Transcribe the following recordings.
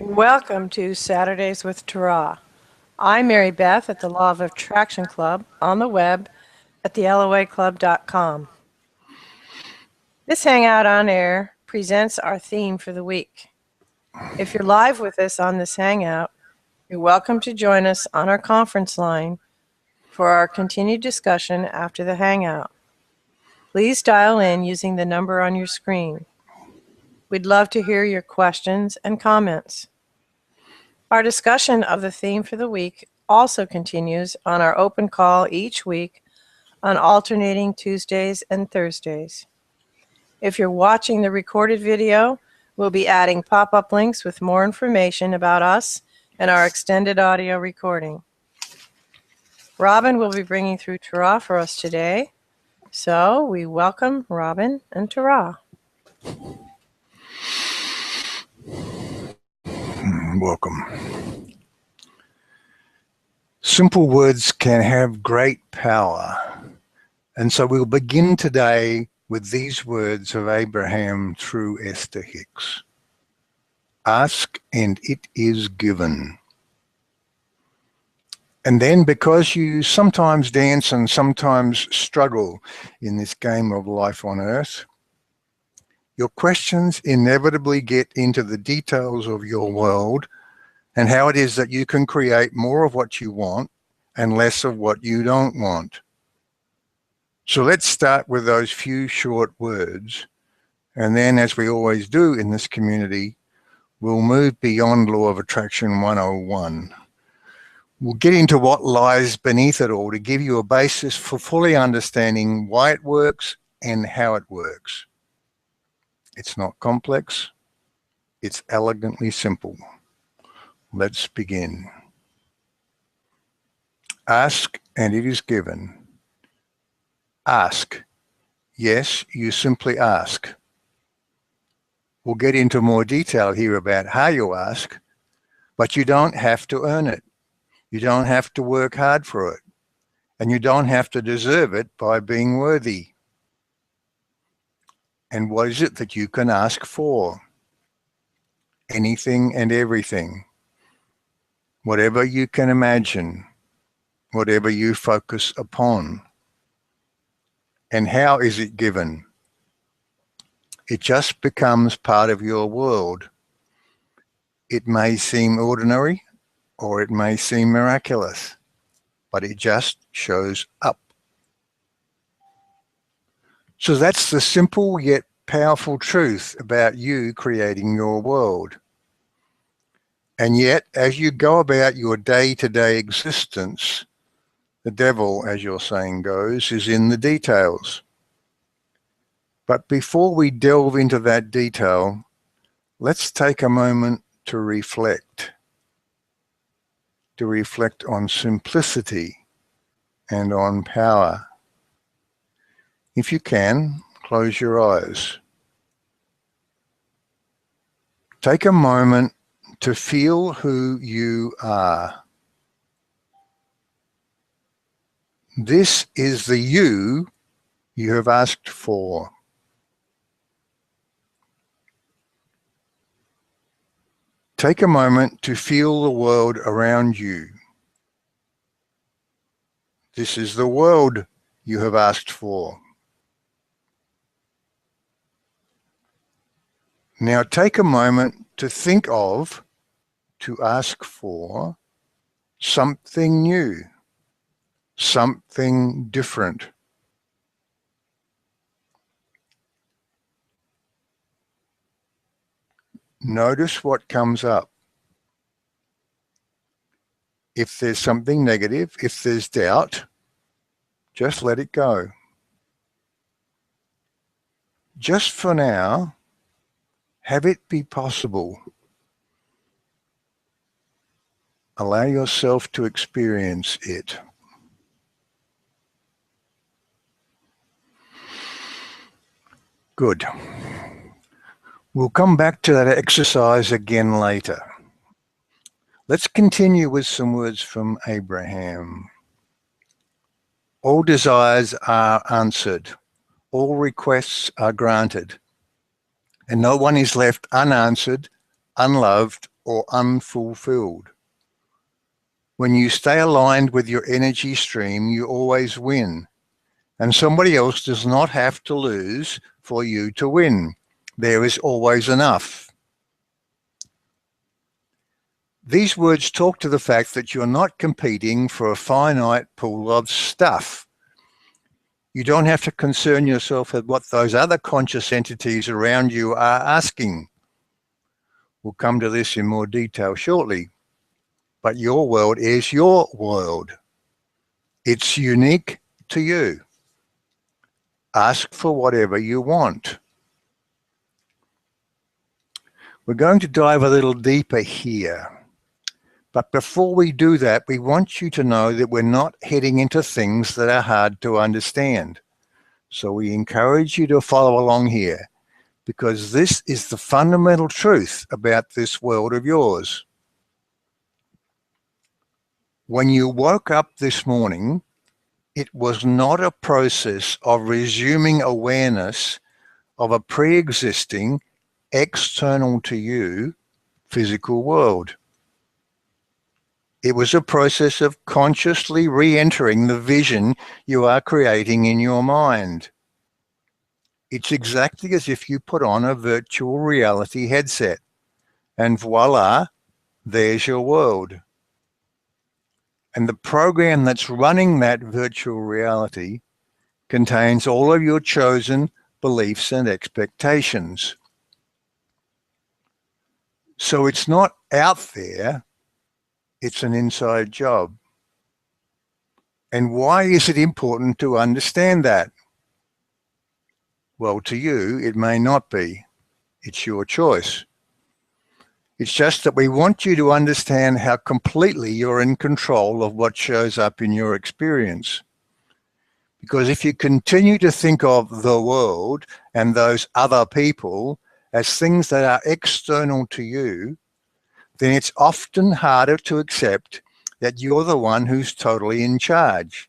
Welcome to Saturdays with Tara. I'm Mary Beth at the Law of Attraction Club on the web at theloaclub.com. This Hangout on Air presents our theme for the week. If you're live with us on this Hangout, you're welcome to join us on our conference line for our continued discussion after the Hangout. Please dial in using the number on your screen. We'd love to hear your questions and comments. Our discussion of the theme for the week also continues on our open call each week on alternating Tuesdays and Thursdays. If you're watching the recorded video, we'll be adding pop-up links with more information about us and our extended audio recording. Robin will be bringing through Tara for us today, so we welcome Robin and Tara. Welcome. Simple words can have great power. And so we'll begin today with these words of Abraham through Esther Hicks. Ask and it is given. And then, because you sometimes dance and sometimes struggle in this game of life on earth, your questions inevitably get into the details of your world and how it is that you can create more of what you want and less of what you don't want. So let's start with those few short words. And then, as we always do in this community, we'll move beyond Law of Attraction 101. We'll get into what lies beneath it all to give you a basis for fully understanding why it works and how it works. It's not complex, it's elegantly simple. Let's begin. Ask and it is given. Ask. Yes, you simply ask. We'll get into more detail here about how you ask, but you don't have to earn it. You don't have to work hard for it. And you don't have to deserve it by being worthy. And what is it that you can ask for? Anything and everything. Whatever you can imagine. Whatever you focus upon. And how is it given? It just becomes part of your world. It may seem ordinary or it may seem miraculous, but it just shows up. So that's the simple yet powerful truth about you creating your world. And yet, as you go about your day-to-day existence, the devil, as your saying goes, is in the details. But before we delve into that detail, let's take a moment to reflect on simplicity and on power. If you can, close your eyes. Take a moment to feel who you are. This is the you have asked for. Take a moment to feel the world around you. This is the world you have asked for. Now take a moment to think of, to ask for, something new, something different. Notice what comes up. If there's something negative, if there's doubt, just let it go. Just for now, have it be possible. Allow yourself to experience it. Good. We'll come back to that exercise again later. Let's continue with some words from Abraham. All desires are answered. All requests are granted. And no one is left unanswered, unloved, or unfulfilled. When you stay aligned with your energy stream, you always win. And somebody else does not have to lose for you to win. There is always enough. These words talk to the fact that you're not competing for a finite pool of stuff. You don't have to concern yourself with what those other conscious entities around you are asking. We'll come to this in more detail shortly. But your world is your world. It's unique to you. Ask for whatever you want. We're going to dive a little deeper here. But before we do that, we want you to know that we're not heading into things that are hard to understand. So we encourage you to follow along here, because this is the fundamental truth about this world of yours. When you woke up this morning, it was not a process of resuming awareness of a pre-existing, external to you, physical world. It was a process of consciously re-entering the vision you are creating in your mind. It's exactly as if you put on a virtual reality headset, and voila, there's your world. And the program that's running that virtual reality contains all of your chosen beliefs and expectations. So it's not out there, it's an inside job. And why is it important to understand that? Well, to you, it may not be. It's your choice. It's just that we want you to understand how completely you're in control of what shows up in your experience. Because if you continue to think of the world and those other people as things that are external to you, then it's often harder to accept that you're the one who's totally in charge,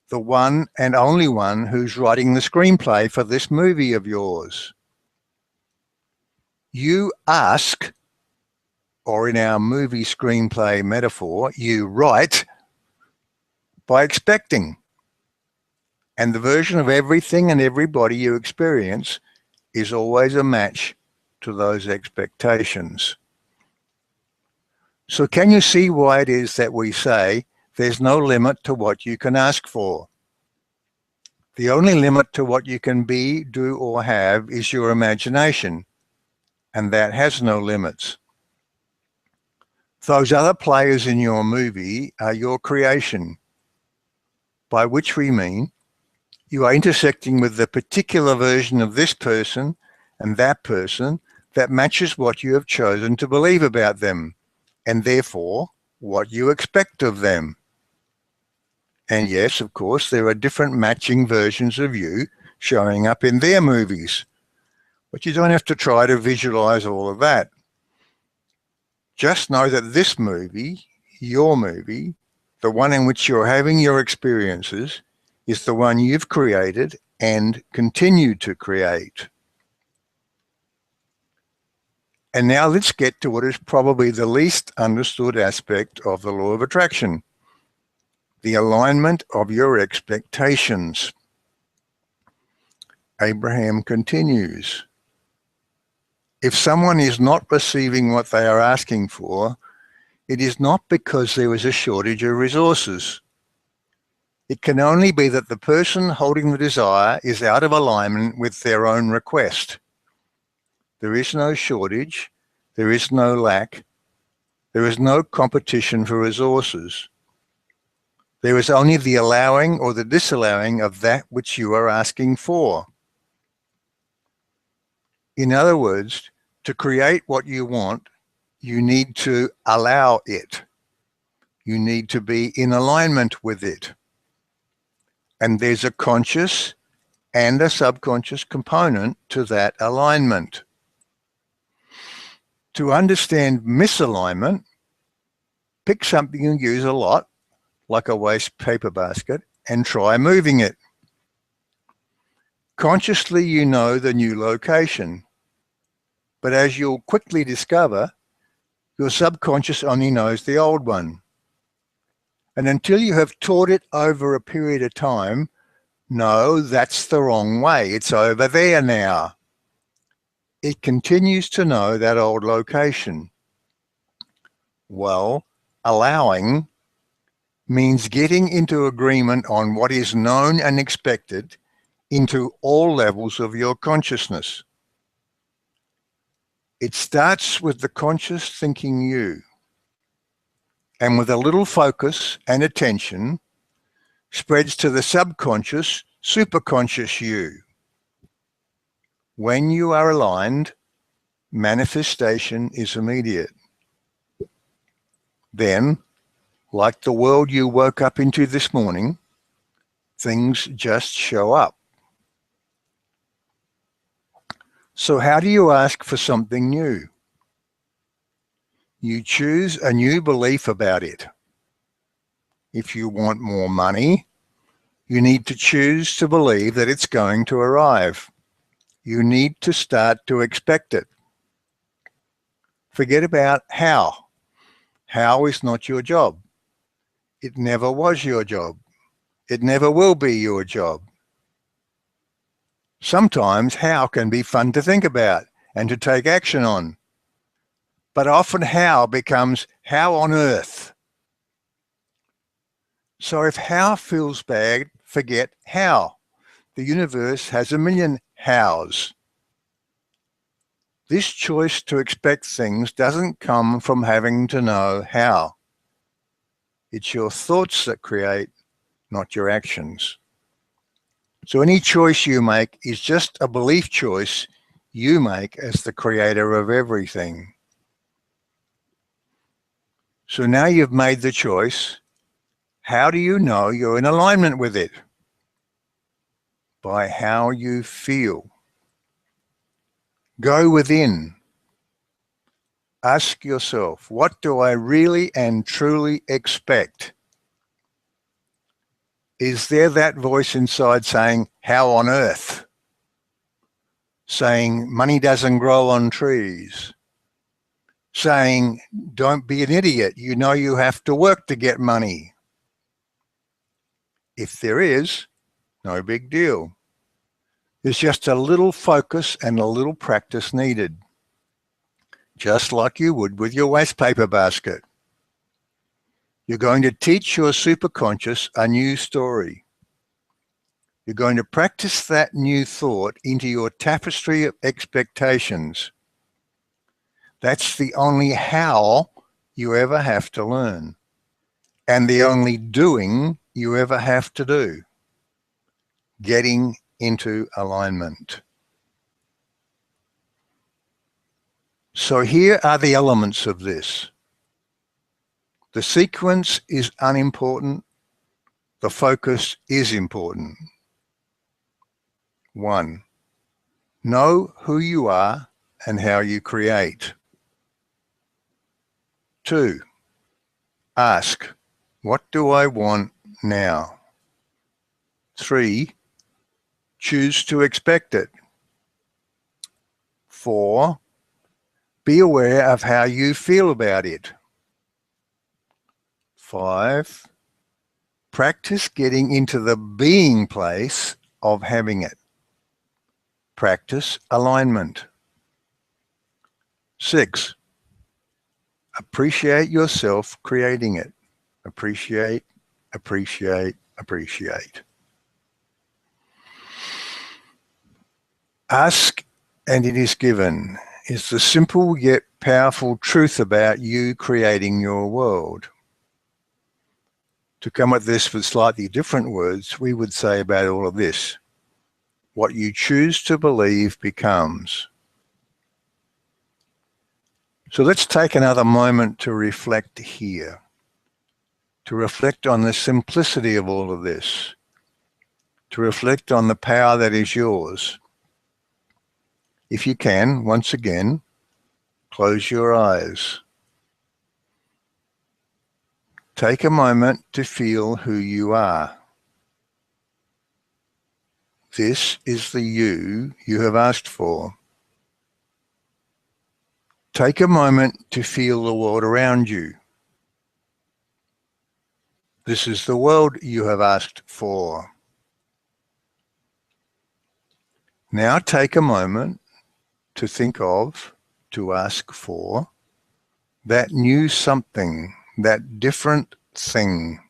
the one and only one who's writing the screenplay for this movie of yours. You ask, or in our movie screenplay metaphor, you write by expecting. And the version of everything and everybody you experience is always a match to those expectations. So can you see why it is that we say there's no limit to what you can ask for? The only limit to what you can be, do, or have is your imagination, and that has no limits. Those other players in your movie are your creation, by which we mean you are intersecting with the particular version of this person and that person that matches what you have chosen to believe about them, and therefore what you expect of them. And yes, of course, there are different matching versions of you showing up in their movies, but you don't have to try to visualize all of that. Just know that this movie, your movie, the one in which you're having your experiences, is the one you've created and continue to create. And now let's get to what is probably the least understood aspect of the law of attraction, the alignment of your expectations. Abraham continues, if someone is not receiving what they are asking for, it is not because there is a shortage of resources. It can only be that the person holding the desire is out of alignment with their own request. There is no shortage, there is no lack, there is no competition for resources. There is only the allowing or the disallowing of that which you are asking for. In other words, to create what you want, you need to allow it. You need to be in alignment with it. And there's a conscious and a subconscious component to that alignment. To understand misalignment, pick something you use a lot, like a waste paper basket, and try moving it. Consciously, you know the new location, but as you'll quickly discover, Your subconscious only knows the old one. And until you have taught it over a period of time, no, that's the wrong way. It's over there now. It continues to know that old location. Well, allowing means getting into agreement on what is known and expected into all levels of your consciousness. It starts with the conscious thinking you, and with a little focus and attention, spreads to the subconscious, superconscious you. When you are aligned, manifestation is immediate. Then, like the world you woke up into this morning, things just show up. So how do you ask for something new? You choose a new belief about it. If you want more money, you need to choose to believe that it's going to arrive. You need to start to expect it. Forget about how. How is not your job. It never was your job. It never will be your job. Sometimes how can be fun to think about and to take action on. But often how becomes how on earth. So if how feels bad, forget how. The universe has a million hows. This choice to expect things doesn't come from having to know how. It's your thoughts that create, not your actions. So any choice you make is just a belief choice you make as the creator of everything. So now you've made the choice. How do you know you're in alignment with it? By how you feel. Go within. Ask yourself, what do I really and truly expect? Is there that voice inside saying, how on earth? Saying, money doesn't grow on trees. Saying, don't be an idiot. You know you have to work to get money. If there is, no big deal. There's just a little focus and a little practice needed. Just like you would with your waste paper basket. You're going to teach your superconscious a new story. You're going to practice that new thought into your tapestry of expectations. That's the only how you ever have to learn, and the only doing you ever have to do. Getting into alignment. So here are the elements of this. The sequence is unimportant. The focus is important. 1. Know who you are and how you create. 2. Ask, what do I want now? 3. Choose to expect it. 4. Be aware of how you feel about it. 5. Practice getting into the being place of having it. Practice alignment. 6. Appreciate yourself creating it. Appreciate, appreciate, appreciate. Ask and it is given is the simple yet powerful truth about you creating your world. To come at this with slightly different words, we would say about all of this, what you choose to believe becomes. So let's take another moment to reflect here, to reflect on the simplicity of all of this, to reflect on the power that is yours. If you can, once again, close your eyes. Take a moment to feel who you are. This is the you have asked for. Take a moment to feel the world around you. This is the world you have asked for. Now take a moment to think of, to ask for, that new something, that different thing.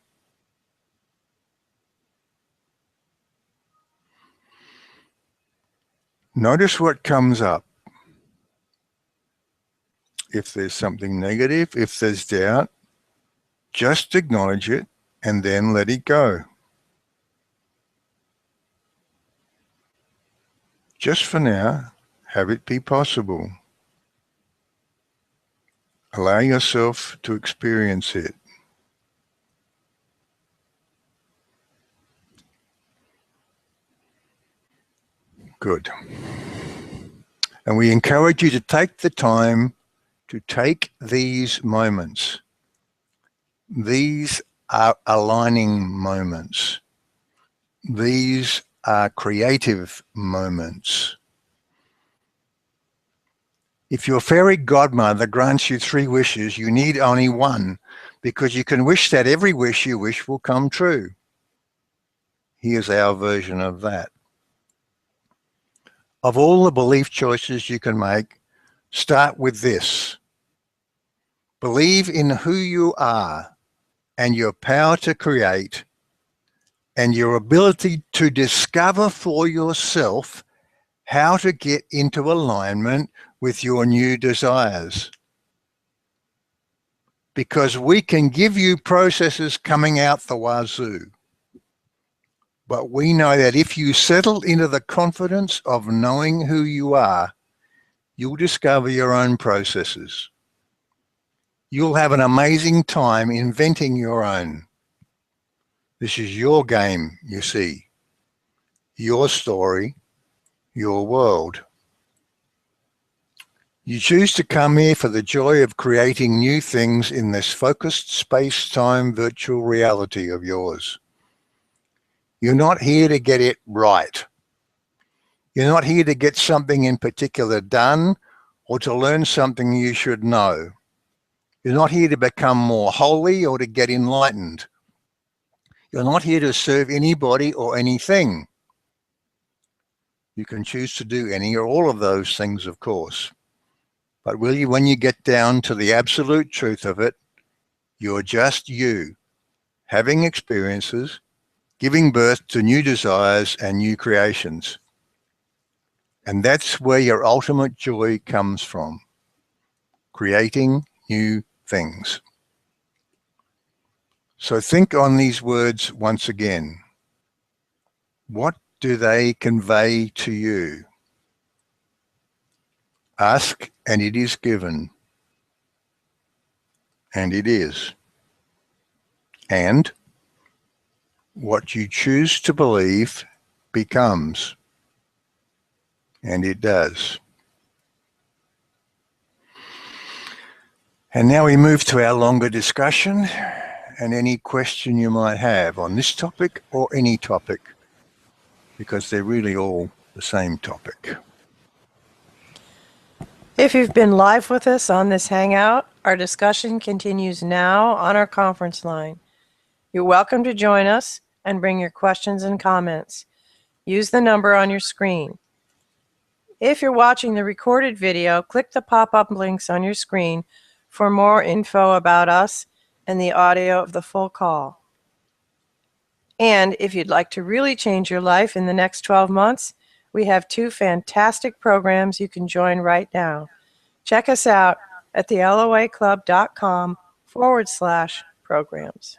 Notice what comes up. If there's something negative, if there's doubt, just acknowledge it and then let it go. Just for now, have it be possible. Allow yourself to experience it. Good. And we encourage you to take the time to take these moments. These are aligning moments. These are creative moments. If your fairy godmother grants you 3 wishes, you need only 1, because you can wish that every wish you wish will come true. Here's our version of that. Of all the belief choices you can make, start with this. Believe in who you are and your power to create and your ability to discover for yourself how to get into alignment with your new desires. Because we can give you processes coming out the wazoo. But we know that if you settle into the confidence of knowing who you are, you'll discover your own processes. You'll have an amazing time inventing your own. This is your game, you see. Your story, your world. You choose to come here for the joy of creating new things in this focused space-time virtual reality of yours. You're not here to get it right. You're not here to get something in particular done or to learn something you should know. You're not here to become more holy or to get enlightened. You're not here to serve anybody or anything. You can choose to do any or all of those things, of course. But really, when you get down to the absolute truth of it, you're just you, having experiences, giving birth to new desires and new creations. And that's where your ultimate joy comes from, creating new things. So think on these words once again. What do they convey to you? Ask and it is given. And it is. And what you choose to believe becomes. And it does. And now we move to our longer discussion and any question you might have on this topic or any topic, because they're really all the same topic. If you've been live with us on this Hangout, our discussion continues now on our conference line. You're welcome to join us and bring your questions and comments. Use the number on your screen. If you're watching the recorded video, click the pop-up links on your screen for more info about us and the audio of the full call. And if you'd like to really change your life in the next 12 months, we have 2 fantastic programs you can join right now. Check us out at theloaclub.com/programs.